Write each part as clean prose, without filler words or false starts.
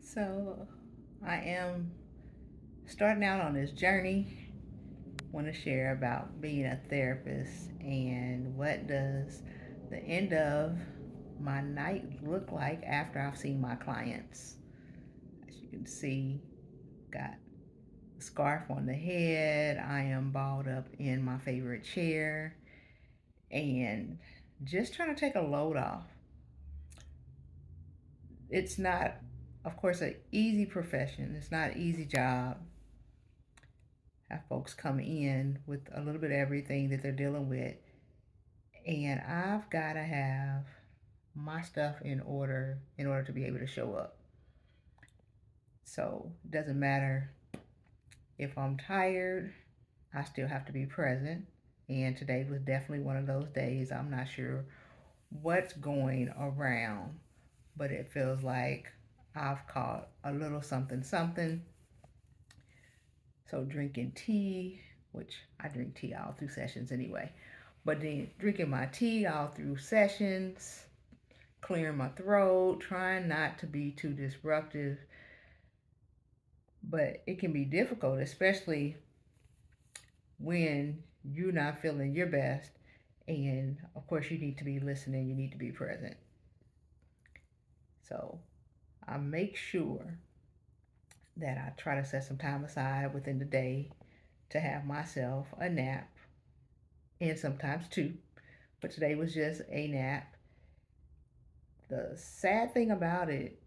So, I am starting out on this journey. Want to share about being a therapist and what does the end of my night look like after I've seen my clients. As you can see, got a scarf on the head. I am balled up in my favorite chair and just trying to take a load off. It's not, of course, an easy profession. It's not an easy job. Have folks come in with a little bit of everything that they're dealing with, and I've got to have my stuff in order to be able to show up. So it doesn't matter if I'm tired, I still have to be present. And today was definitely one of those days. I'm not sure what's going around, but it feels like I've caught a little something something. So drinking tea, which I drink tea all through sessions anyway, but then drinking my tea all through sessions, clearing my throat, trying not to be too disruptive. But it can be difficult, especially when you're not feeling your best. And of course, you need to be listening, you need to be present. So I make sure that I try to set some time aside within the day to have myself a nap, and sometimes two. But today was just a nap. The sad thing about it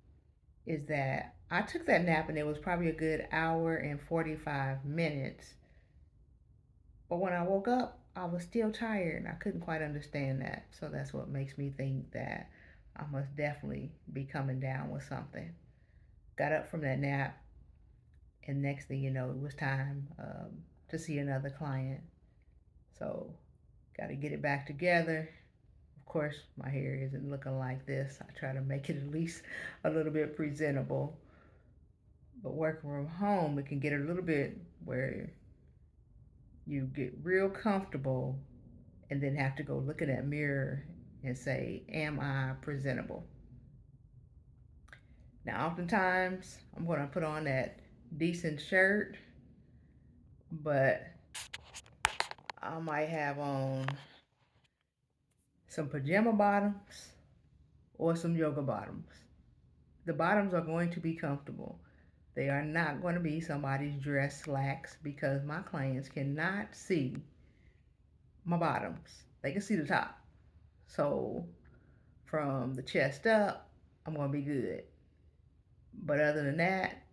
is that I took that nap and it was probably a good hour and 45 minutes. But when I woke up, I was still tired and I couldn't quite understand that. So that's what makes me think that I must definitely be coming down with something. Got up from that nap, and next thing you know, it was time to see another client. So, got to get it back together. Of course, my hair isn't looking like this. I try to make it at least a little bit presentable. But working from home, it can get a little bit where you get real comfortable and then have to go look in that mirror and say, am I presentable? Now, oftentimes, I'm going to put on that decent shirt, but I might have on some pajama bottoms or some yoga bottoms. The bottoms are going to be comfortable. They are not going to be somebody's dress slacks because my clients cannot see my bottoms. They can see the top. So from the chest up, I'm going to be good. But other than that,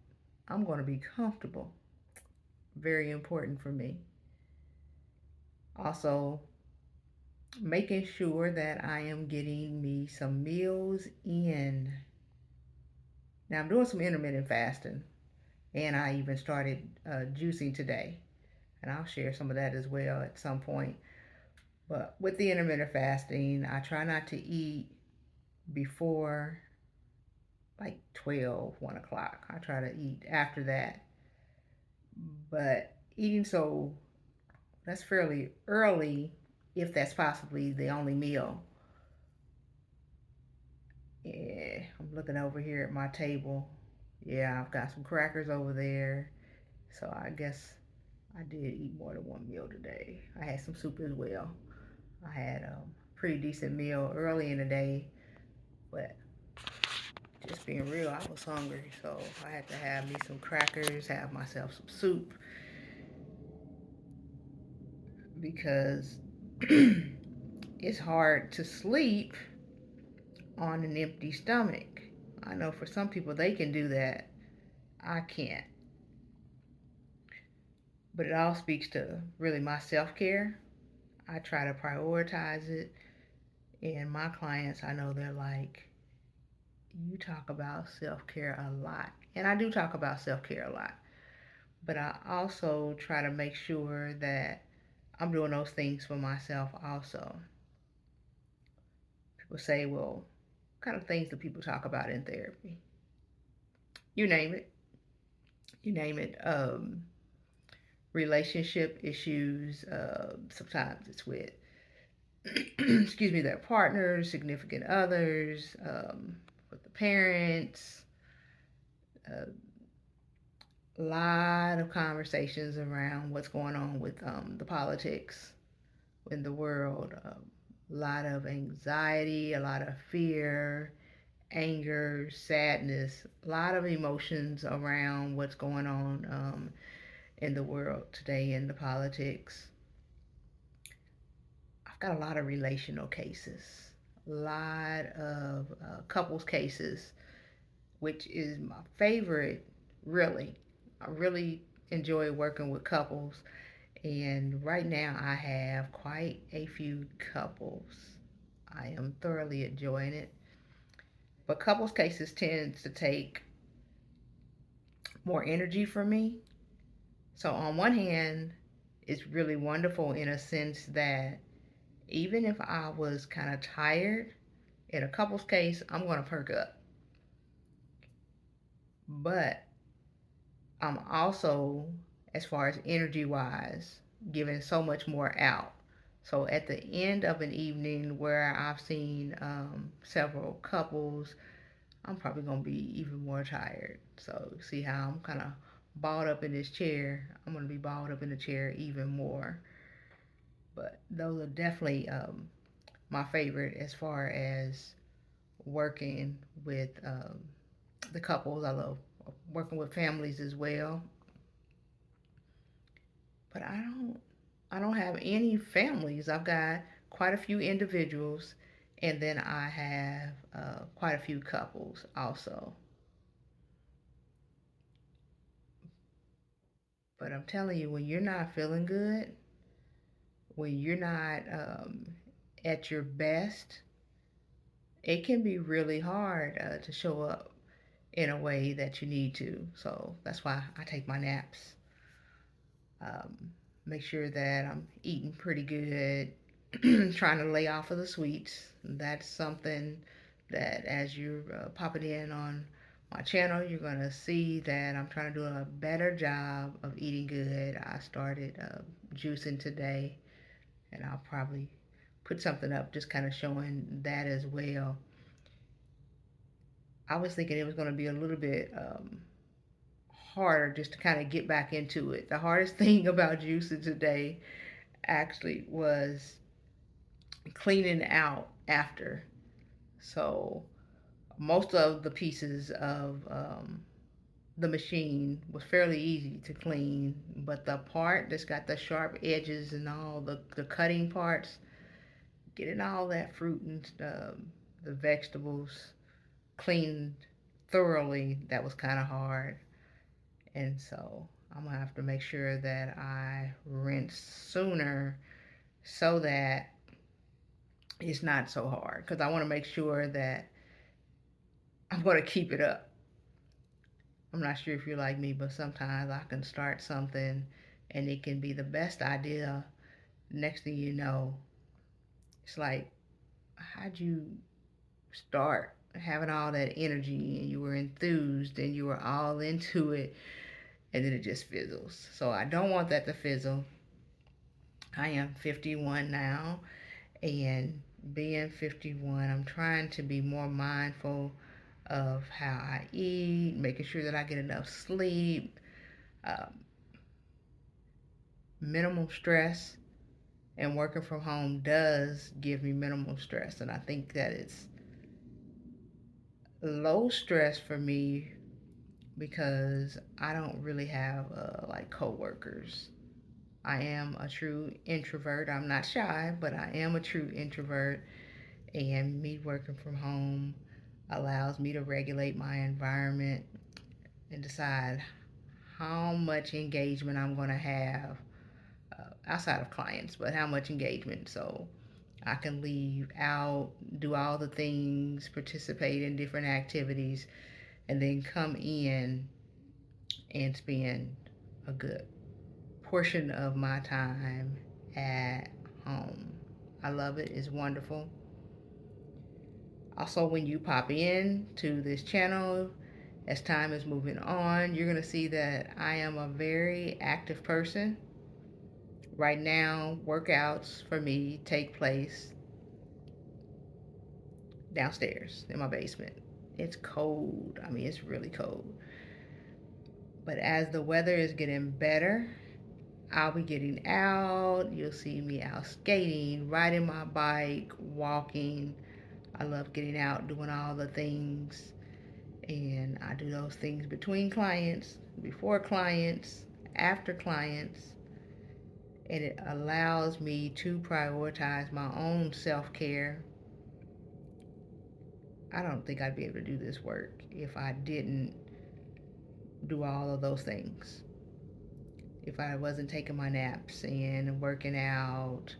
I'm going to be comfortable. Very important for me. Also, making sure that I am getting me some meals in. Now, I'm doing some intermittent fasting, and I even started juicing today. And I'll share some of that as well at some point. But with the intermittent fasting, I try not to eat before like 12, 1 o'clock. I try to eat after that. But eating so that's fairly early if that's possibly the only meal. Yeah, I'm looking over here at my table. Yeah, I've got some crackers over there. So I guess I did eat more than one meal today. I had some soup as well. I had a pretty decent meal early in the day, but just being real, I was hungry, so I had to have me some crackers, have myself some soup because it's hard to sleep on an empty stomach. I know for some people they can do that. I can't. But it all speaks to really my self care. I try to prioritize it. And my clients, I know they're like, you talk about self care a lot. And I do talk about self care a lot. But I also try to make sure that I'm doing those things for myself also. People say, well, what kind of things do people talk about in therapy? You name it. You name it. Relationship issues. Sometimes it's with, excuse me, their partners, significant others, with the parents, A lot of conversations around what's going on with the politics in the world. A lot of anxiety, a lot of fear, anger, sadness, a lot of emotions around what's going on in the world today in the politics. I've got a lot of relational cases, a lot of couples cases, which is my favorite, really. I really enjoy working with couples, and right now I have quite a few couples. I am thoroughly enjoying it. But couples cases tends to take more energy from me. So on one hand, it's really wonderful in a sense that even if I was kind of tired, in a couples case, I'm going to perk up. But I'm also, as far as energy wise, giving so much more out. So at the end of an evening where I've seen several couples, I'm probably going to be even more tired. So see how I'm kind of balled up in this chair. I'm going to be balled up in the chair even more. But those are definitely my favorite as far as working with the couples. I love working with families as well. But I don't have any families. I've got quite a few individuals, and then I have quite a few couples also. But I'm telling you, when you're not feeling good, when you're not at your best, it can be really hard to show up in a way that you need to. So that's why I take my naps. Um, Make sure that I'm eating pretty good, trying to lay off of the sweets. That's something that as you're popping in on my channel, you're going to see that I'm trying to do a better job of eating good. I started juicing today, and I'll probably put something up just kind of showing that as well. I was thinking it was going to be a little bit harder just to kind of get back into it. The hardest thing about juicing today actually was cleaning out after. So most of the pieces of the machine was fairly easy to clean, but the part that's got the sharp edges and all the cutting parts, getting all that fruit and the vegetables cleaned thoroughly, that was kind of hard. And so I'm gonna have to make sure that I rinse sooner so that it's not so hard because I want to make sure that I'm going to keep it up. I'm not sure if you're like me, but sometimes I can start something and it can be the best idea. Next thing you know, it's like, how'd you start having all that energy and you were enthused and you were all into it and then it just fizzles? So I don't want that to fizzle. I am 51 now, and being 51, I'm trying to be more mindful of how I eat, making sure that I get enough sleep, um, minimal stress, and working from home does give me minimal stress. And I think that it's low stress for me because I don't really have like coworkers. I am a true introvert. I'm not shy, but I am a true introvert. And me working from home allows me to regulate my environment and decide how much engagement I'm going to have outside of clients, but how much engagement. So I can leave out, do all the things, participate in different activities, and then come in and spend a good portion of my time at home. I love it. It's wonderful. Also, when you pop in to this channel, as time is moving on, you're going to see that I am a very active person. Right now, workouts for me take place downstairs in my basement. It's cold. I mean, it's really cold. But as the weather is getting better, I'll be getting out. You'll see me out skating, riding my bike, walking. I love getting out, doing all the things. And I do those things between clients, before clients, after clients. And it allows me to prioritize my own self care. I don't think I'd be able to do this work if I didn't do all of those things. If I wasn't taking my naps and working out.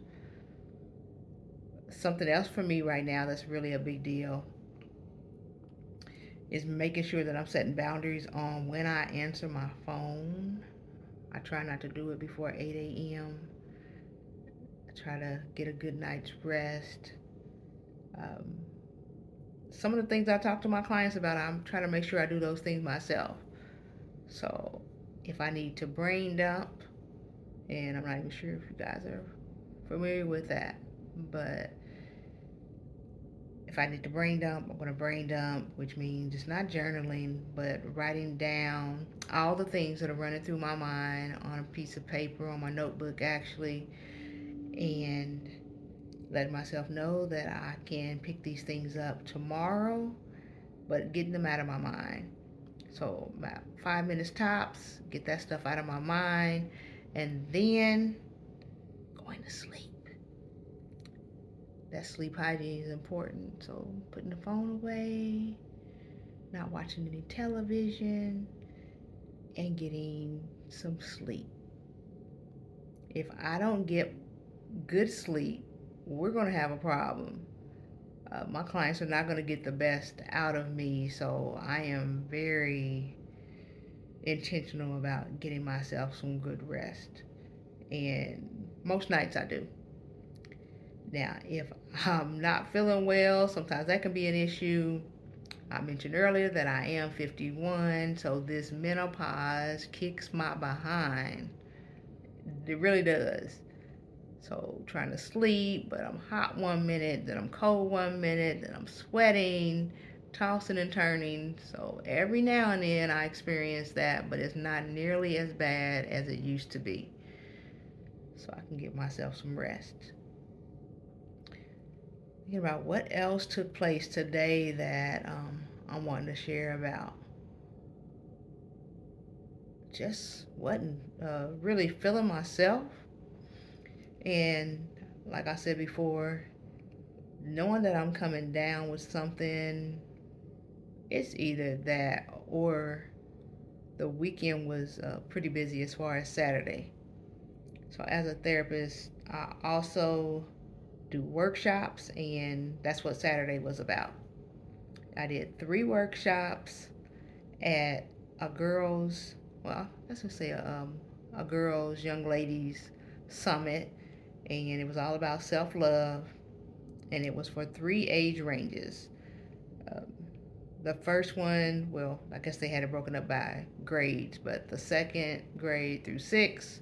Something else for me right now that's really a big deal is making sure that I'm setting boundaries on when I answer my phone. I try not to do it before 8 a.m. I try to get a good night's rest. Um, some of the things I talk to my clients about, I'm trying to make sure I do those things myself. So if I need to brain dump, and I'm not even sure if you guys are familiar with that, but if I need to brain dump, I'm going to brain dump, which means it's not journaling, but writing down all the things that are running through my mind on a piece of paper, on my notebook actually, and letting myself know that I can pick these things up tomorrow, but getting them out of my mind. So about 5 minutes tops, get that stuff out of my mind, and then going to sleep. That sleep hygiene is important. So putting the phone away, not watching any television, and getting some sleep. If I don't get good sleep, we're going to have a problem. My clients are not going to get the best out of me, so I am very intentional about getting myself some good rest. And most nights I do. Now, if I'm not feeling well, sometimes that can be an issue. I mentioned earlier that I am 51, so this menopause kicks my behind. It really does. So trying to sleep, but I'm hot 1 minute, then I'm cold 1 minute, then I'm sweating, tossing and turning. So every now and then I experience that, but it's not nearly as bad as it used to be. So I can give myself some rest. Thinking about what else took place today that I'm wanting to share about. Just wasn't really feeling myself. And like I said before, knowing that I'm coming down with something, it's either that or the weekend was pretty busy as far as Saturday. So as a therapist, I also do workshops, and that's what Saturday was about. I did 3 workshops at a girls, well, let's just say a girls, young ladies summit, and it was all about self love, and it was for 3 age ranges. Um, the first one, well, I guess they had it broken up by grades, but the second grade through 6,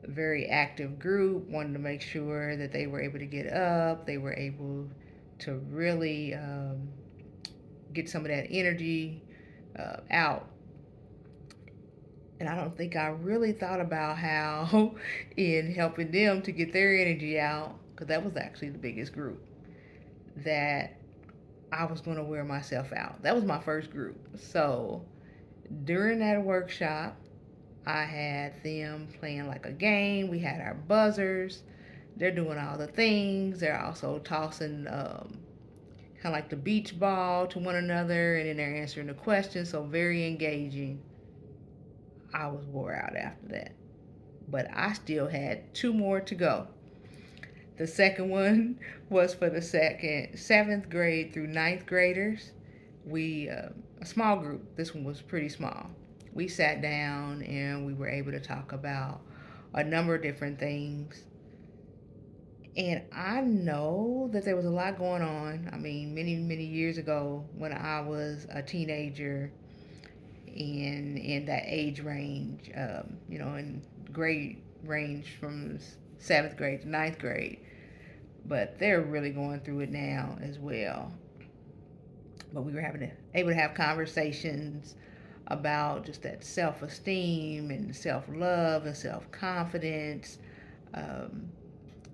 a very active group, wanted to make sure that they were able to get up, they were able to really get some of that energy out. And I don't think I really thought about how, in helping them to get their energy out, because that was actually the biggest group, that I was going to wear myself out. That was my first group. So during that workshop, I had them playing like a game. We had our buzzers. They're doing all the things. They're also tossing kind of like the beach ball to one another, and then they're answering the questions. So very engaging. I was wore out after that, but I still had 2 more to go. The second one was for the second 7th grade through 9th graders. We a small group. This one was pretty small. We sat down and we were able to talk about a number of different things. And I know that there was a lot going on. I mean, many years ago when I was a teenager and in that age range, in grade range from 7th grade to 9th grade. But they're really going through it now as well. But we were able to have conversations about just that self-esteem and self-love and self-confidence, um,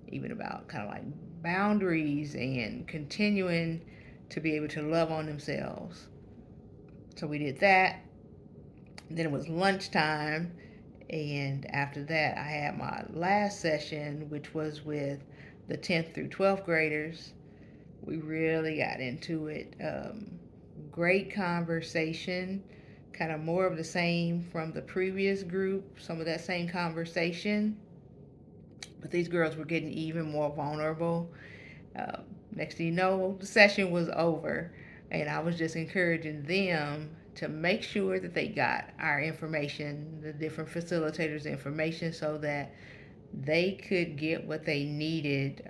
even about kind of like boundaries and continuing to be able to love on themselves. So we did that. Then it was lunchtime, and after that, I had my last session, which was with the 10th through 12th graders. We really got into it. Great conversation, kind of more of the same from the previous group, some of that same conversation. But these girls were getting even more vulnerable. Uh, Next thing you know, the session was over, and I was just encouraging them to make sure that they got our information, the different facilitators' information, so that they could get what they needed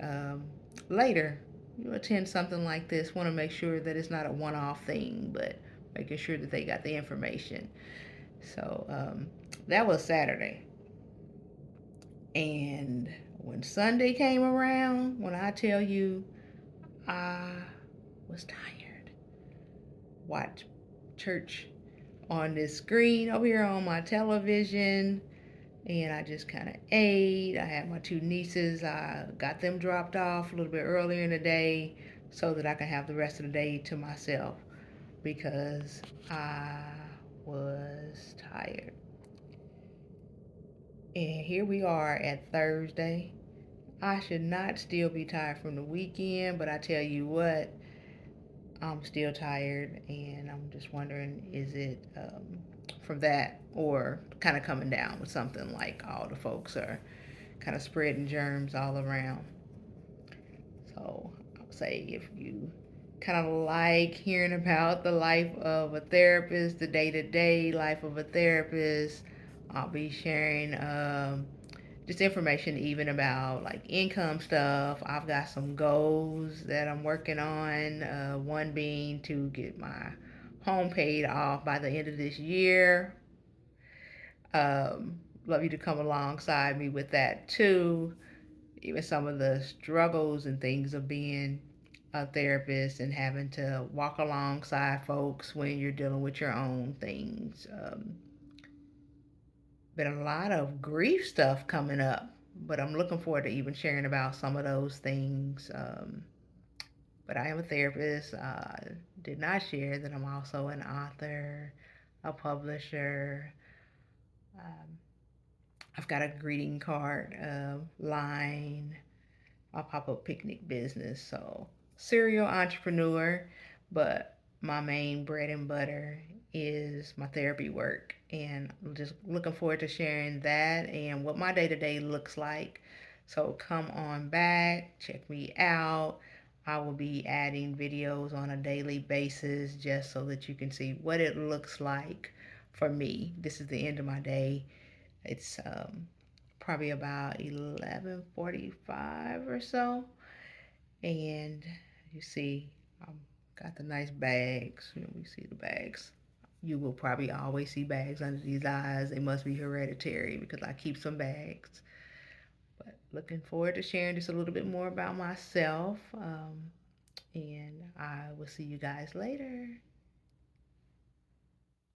later. You attend something like this, want to make sure that it's not a one-off thing, but making sure that they got the information. So that was Saturday. And when Sunday came around, when I tell you I was tired, watch church on this screen over here on my television, and I just kind of ate. I had my two nieces. I got them dropped off a little bit earlier in the day so that I could have the rest of the day to myself because I was tired. And here we are at Thursday. I should not still be tired from the weekend, but I tell you what, I'm still tired, and I'm just wondering, is it from that or kind of coming down with something like all the folks are kind of spreading germs all around. So I would say if you kind of like hearing about the life of a therapist, the day to day life of a therapist, I'll be sharing just information even about like income stuff. I've got some goals that I'm working on. One being to get my home paid off by the end of this year. Love you to come alongside me with that too. Even some of the struggles and things of being a therapist and having to walk alongside folks when you're dealing with your own things. Been a lot of grief stuff coming up, but I'm looking forward to even sharing about some of those things. But I am a therapist. Did not share that I'm also an author, a publisher. Um, I've got a greeting card line, a pop up picnic business. So, serial entrepreneur, but my main bread and butter is my therapy work. And I'm just looking forward to sharing that and what my day to day looks like. So, come on back, check me out. I will be adding videos on a daily basis just so that you can see what it looks like for me. This is the end of my day. It's probably about 11:45 or so, and you see, got the nice bags. You know, we see the bags. You will probably always see bags under these eyes. They must be hereditary because I keep some bags. But looking forward to sharing just a little bit more about myself. And I will see you guys later.